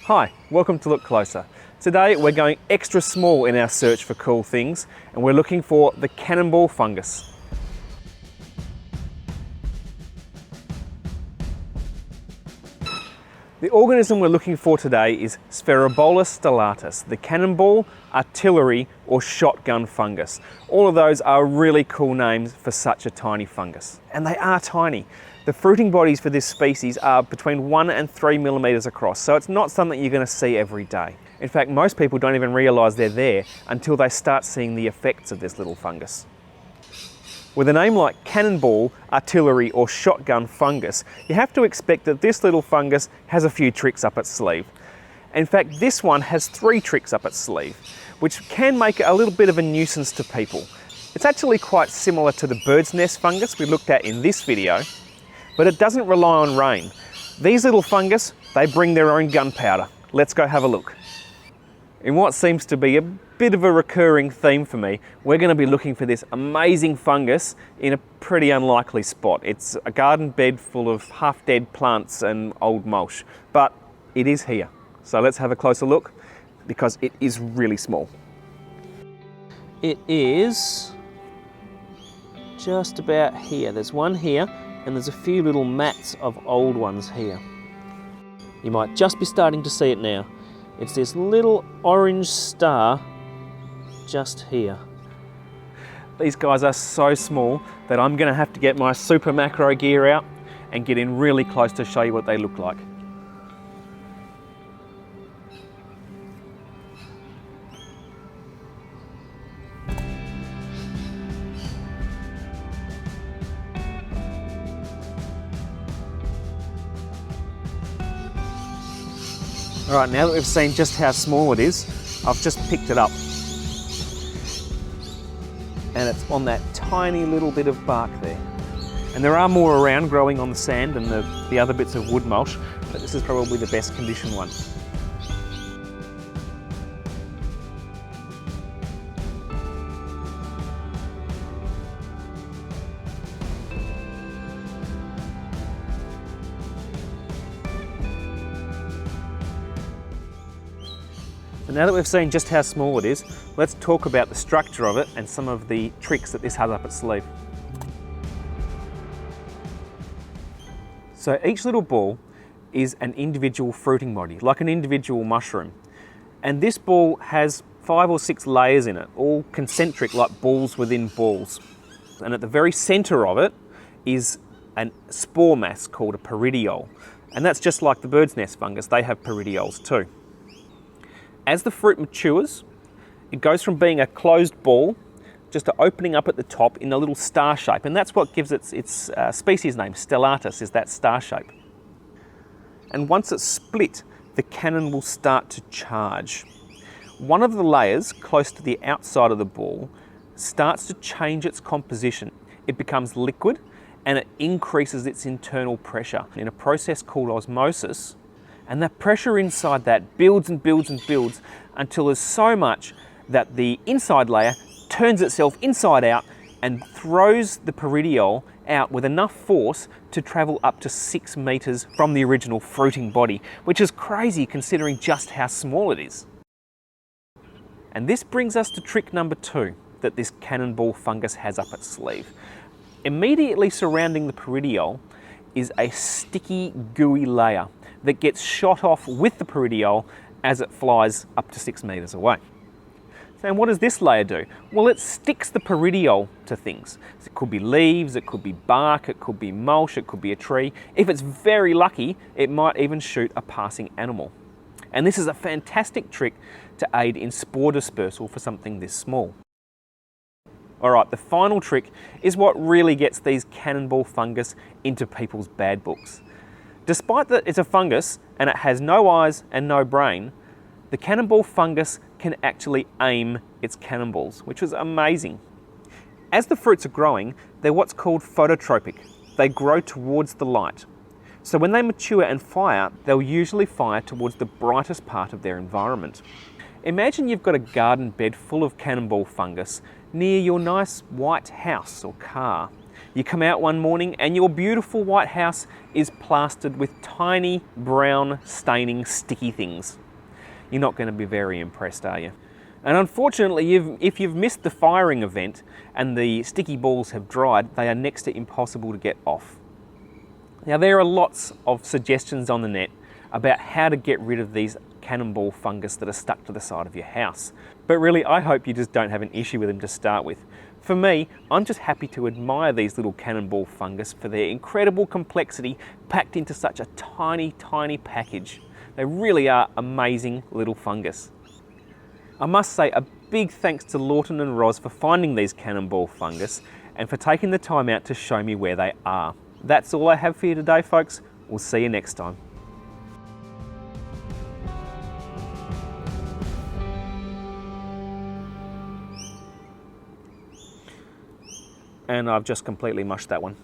Hi, welcome to Look Closer. Today we're going extra small in our search for cool things and we're looking for the cannonball fungus. The organism we're looking for today is Sphaerobolus stellatus, the cannonball, artillery or shotgun fungus. All of those are really cool names for such a tiny fungus. And they are tiny. The fruiting bodies for this species are between 1 and 3 millimeters across, so it's not something you're going to see every day. In fact, most people don't even realise they're there until they start seeing the effects of this little fungus. With a name like cannonball, artillery or shotgun fungus, you have to expect that this little fungus has a few tricks up its sleeve. In fact, this one has 3 tricks up its sleeve, which can make it a little bit of a nuisance to people. It's actually quite similar to the bird's nest fungus we looked at in this video, but it doesn't rely on rain. These little fungus, they bring their own gunpowder. Let's go have a look. In what seems to be a bit of a recurring theme for me, we're going to be looking for this amazing fungus in a pretty unlikely spot. It's a garden bed full of half-dead plants and old mulch, but it is here. So let's have a closer look because it is really small. It is just about here. There's one here and there's a few little mats of old ones here. You might just be starting to see it now. It's this little orange star just here. These guys are so small that I'm going to have to get my super macro gear out and get in really close to show you what they look like. All right, now that we've seen just how small it is, I've just picked it up. And it's on that tiny little bit of bark there. And there are more around growing on the sand and the other bits of wood mulch, but this is probably the best conditioned one. So now that we've seen just how small it is, let's talk about the structure of it and some of the tricks that this has up its sleeve. So each little ball is an individual fruiting body, like an individual mushroom. And this ball has 5 or 6 layers in it, all concentric like balls within balls. And at the very center of it is a spore mass called a peridiole. And that's just like the bird's nest fungus, they have peridioles too. As the fruit matures, it goes from being a closed ball just to opening up at the top in a little star shape, and that's what gives its species name, stellatus, is that star shape. And once it's split, the cannon will start to charge. One of the layers close to the outside of the ball starts to change its composition. It becomes liquid and it increases its internal pressure in a process called osmosis. And that pressure inside that builds and builds and builds until there's so much that the inside layer turns itself inside out and throws the peridiole out with enough force to travel up to 6 meters from the original fruiting body, which is crazy considering just how small it is. And this brings us to trick number 2 that this cannonball fungus has up its sleeve. Immediately surrounding the peridiole is a sticky, gooey layer that gets shot off with the peridiole as it flies up to 6 meters away. So what does this layer do? Well, it sticks the peridiole to things. So it could be leaves, it could be bark, it could be mulch, it could be a tree. If it's very lucky, it might even shoot a passing animal. And this is a fantastic trick to aid in spore dispersal for something this small. All right, the final trick is what really gets these cannonball fungus into people's bad books. Despite that it's a fungus and it has no eyes and no brain, the cannonball fungus can actually aim its cannonballs, which is amazing. As the fruits are growing, they're what's called phototropic. They grow towards the light. So when they mature and fire, they'll usually fire towards the brightest part of their environment. Imagine you've got a garden bed full of cannonball fungus near your nice white house or car. You come out one morning and your beautiful white house is plastered with tiny brown staining sticky things. You're not going to be very impressed, are you? And unfortunately, if you've missed the firing event and the sticky balls have dried, they are next to impossible to get off. Now, there are lots of suggestions on the net about how to get rid of these cannonball fungus that are stuck to the side of your house. But really, I hope you just don't have an issue with them to start with. For me, I'm just happy to admire these little cannonball fungus for their incredible complexity packed into such a tiny, tiny package. They really are amazing little fungus. I must say a big thanks to Lawton and Roz for finding these cannonball fungus and for taking the time out to show me where they are. That's all I have for you today, folks. We'll see you next time. And I've just completely mushed that one.